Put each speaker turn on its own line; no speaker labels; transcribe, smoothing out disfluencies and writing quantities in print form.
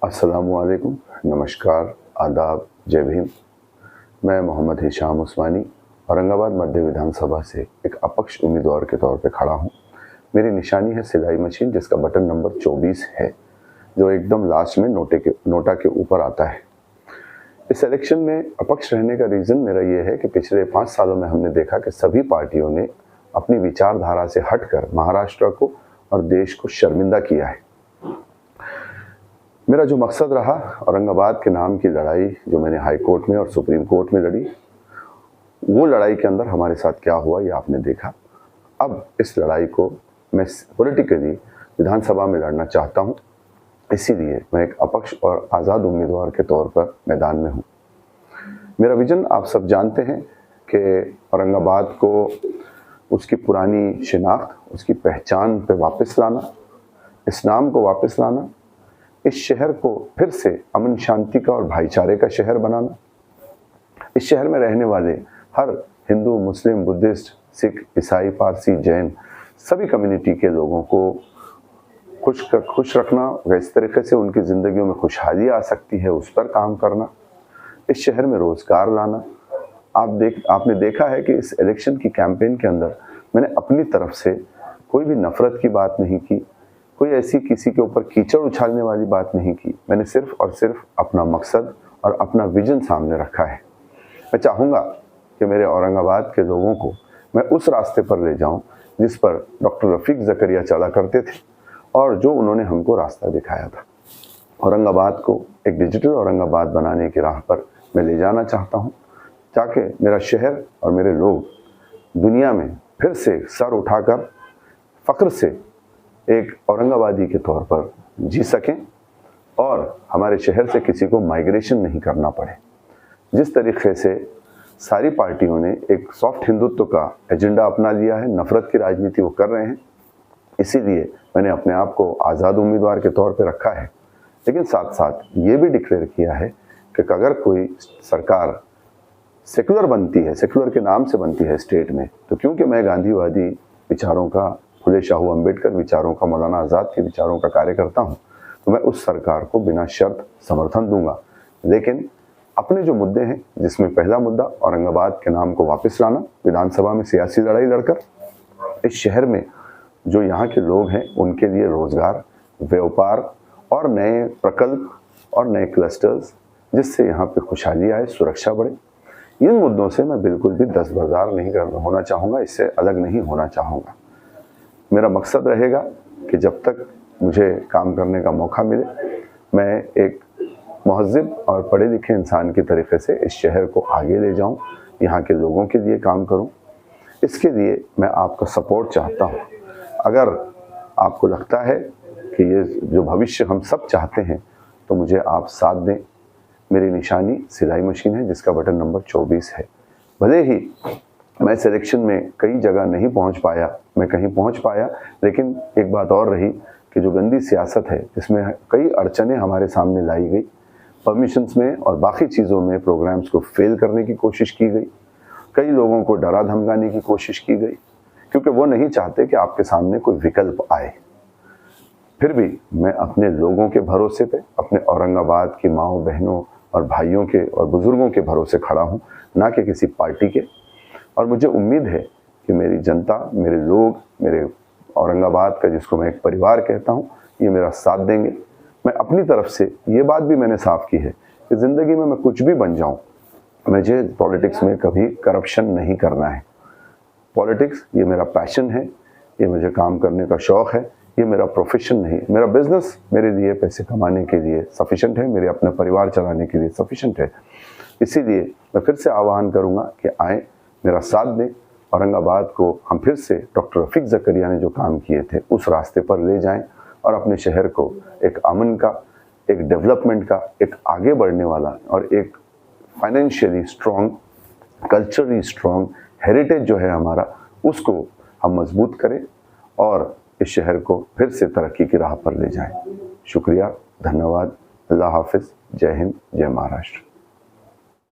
अस्सलामुअलैकुम, नमस्कार, आदाब, जय भीम। मैं मोहम्मद हिशाम उस्मानी औरंगाबाद मध्य विधानसभा से एक अपक्ष उम्मीदवार के तौर पे खड़ा हूँ। मेरी निशानी है सिलाई मशीन, जिसका बटन नंबर 24 है, जो एकदम लास्ट में नोटा के ऊपर आता है। इस इलेक्शन में अपक्ष रहने का रीज़न मेरा ये है कि पिछले 5 सालों में हमने देखा कि सभी पार्टियों ने अपनी विचारधारा से हटकर महाराष्ट्र को और देश को शर्मिंदा किया है। मेरा जो मकसद रहा, औरंगाबाद के नाम की लड़ाई जो मैंने हाई कोर्ट में और सुप्रीम कोर्ट में लड़ी, वो लड़ाई के अंदर हमारे साथ क्या हुआ ये आपने देखा। अब इस लड़ाई को मैं पॉलिटिकली विधानसभा में लड़ना चाहता हूँ, इसीलिए मैं एक अपक्ष और आज़ाद उम्मीदवार के तौर पर मैदान में हूँ। मेरा विजन आप सब जानते हैं कि औरंगाबाद को उसकी पुरानी शिनाख्त, उसकी पहचान पे वापस लाना, इस नाम को वापस लाना, इस शहर को फिर से अमन शांति का और भाईचारे का शहर बनाना, इस शहर में रहने वाले हर हिंदू, मुस्लिम, बुद्धिस्ट, सिख, ईसाई, पारसी, जैन सभी कम्युनिटी के लोगों को खुश रखना, इस तरीके से उनकी ज़िंदगियों में खुशहाली आ सकती है उस पर काम करना, इस शहर में रोज़गार लाना। आपने देखा है कि इस इलेक्शन की कैंपेन के अंदर मैंने अपनी तरफ से कोई भी नफ़रत की बात नहीं की, कोई ऐसी किसी के ऊपर कीचड़ उछालने वाली बात नहीं की। मैंने सिर्फ और सिर्फ अपना मकसद और अपना विजन सामने रखा है। मैं चाहूँगा कि मेरे औरंगाबाद के लोगों को मैं उस रास्ते पर ले जाऊँ जिस पर डॉक्टर रफ़ीक ज़करिया चला करते थे और जो उन्होंने हमको रास्ता दिखाया था। औरंगाबाद को एक डिजिटल औरंगाबाद बनाने की राह पर मैं ले जाना चाहता हूँ, ताकि मेरा शहर और मेरे लोग दुनिया में फिर से सर उठाकर फ़ख्र से एक औरंगाबादी के तौर पर जी सकें और हमारे शहर से किसी को माइग्रेशन नहीं करना पड़े। जिस तरीके से सारी पार्टियों ने एक सॉफ्ट हिंदुत्व का एजेंडा अपना लिया है, नफ़रत की राजनीति वो कर रहे हैं, इसीलिए मैंने अपने आप को आज़ाद उम्मीदवार के तौर पर रखा है। लेकिन साथ साथ ये भी डिक्लेयर किया है कि अगर कोई सरकार सेकुलर बनती है, सेकुलर के नाम से बनती है स्टेट में, तो क्योंकि मैं गांधीवादी विचारों का, फुले शाहू अम्बेडकर विचारों का, मौलाना आज़ाद के विचारों का कार्य करता हूँ, तो मैं उस सरकार को बिना शर्त समर्थन दूंगा। लेकिन अपने जो मुद्दे हैं, जिसमें पहला मुद्दा औरंगाबाद के नाम को वापस लाना, विधानसभा में सियासी लड़ाई लड़कर इस शहर में जो यहाँ के लोग हैं उनके लिए रोज़गार, व्यापार और नए प्रकल्प और नए क्लस्टर्स, जिससे यहाँ पे खुशहाली आए, सुरक्षा बढ़े, इन मुद्दों से मैं बिल्कुल भी दस्तबरदार नहीं होना चाहूँगा, इससे अलग नहीं होना चाहूँगा। मेरा मकसद रहेगा कि जब तक मुझे काम करने का मौका मिले, मैं एक महज़िब और पढ़े लिखे इंसान के तरीके से इस शहर को आगे ले जाऊं, यहाँ के लोगों के लिए काम करूं। इसके लिए मैं आपका सपोर्ट चाहता हूं। अगर आपको लगता है कि ये जो भविष्य हम सब चाहते हैं, तो मुझे आप साथ दें। मेरी निशानी सिलाई मशीन है, जिसका बटन नंबर 24 है। भले ही मैं सिलेक्शन में कई जगह नहीं पहुंच पाया, मैं कहीं पहुंच पाया, लेकिन एक बात और रही कि जो गंदी सियासत है, जिसमें कई अड़चनें हमारे सामने लाई गई, परमिशंस में और बाकी चीज़ों में प्रोग्राम्स को फेल करने की कोशिश की गई, कई लोगों को डरा धमकाने की कोशिश की गई, क्योंकि वो नहीं चाहते कि आपके सामने कोई विकल्प आए। फिर भी मैं अपने लोगों के भरोसे पे, अपने औरंगाबाद की माँओं, बहनों और भाइयों के और बुज़ुर्गों के भरोसे खड़ा हूँ, ना कि किसी पार्टी के। और मुझे उम्मीद है कि मेरी जनता, मेरे लोग, मेरे औरंगाबाद का, जिसको मैं एक परिवार कहता हूँ, ये मेरा साथ देंगे। मैं अपनी तरफ से ये बात भी मैंने साफ की है कि ज़िंदगी में मैं कुछ भी बन जाऊँ, मुझे पॉलिटिक्स में कभी करप्शन नहीं करना है। पॉलिटिक्स ये मेरा पैशन है, ये मुझे काम करने का शौक़ है, ये मेरा प्रोफेशन नहीं। मेरा बिज़नेस मेरे लिए पैसे कमाने के लिए सफिशेंट है, मेरे अपना परिवार चलाने के लिए सफिशेंट है। इसीलिए मैं फिर से आह्वान करूँगा कि आएँ, मेरा साथ दें, औरंगाबाद को हम फिर से डॉक्टर रफ़ीक ज़करिया ने जो काम किए थे उस रास्ते पर ले जाएं और अपने शहर को एक अमन का, एक डेवलपमेंट का, एक आगे बढ़ने वाला और एक financially strong, culturally strong heritage जो है हमारा, उसको हम मजबूत करें और इस शहर को फिर से तरक्की की राह पर ले जाएं। शुक्रिया, धन्यवाद, अल्लाह हाफ़िज़, जय हिंद, जय महाराष्ट्र।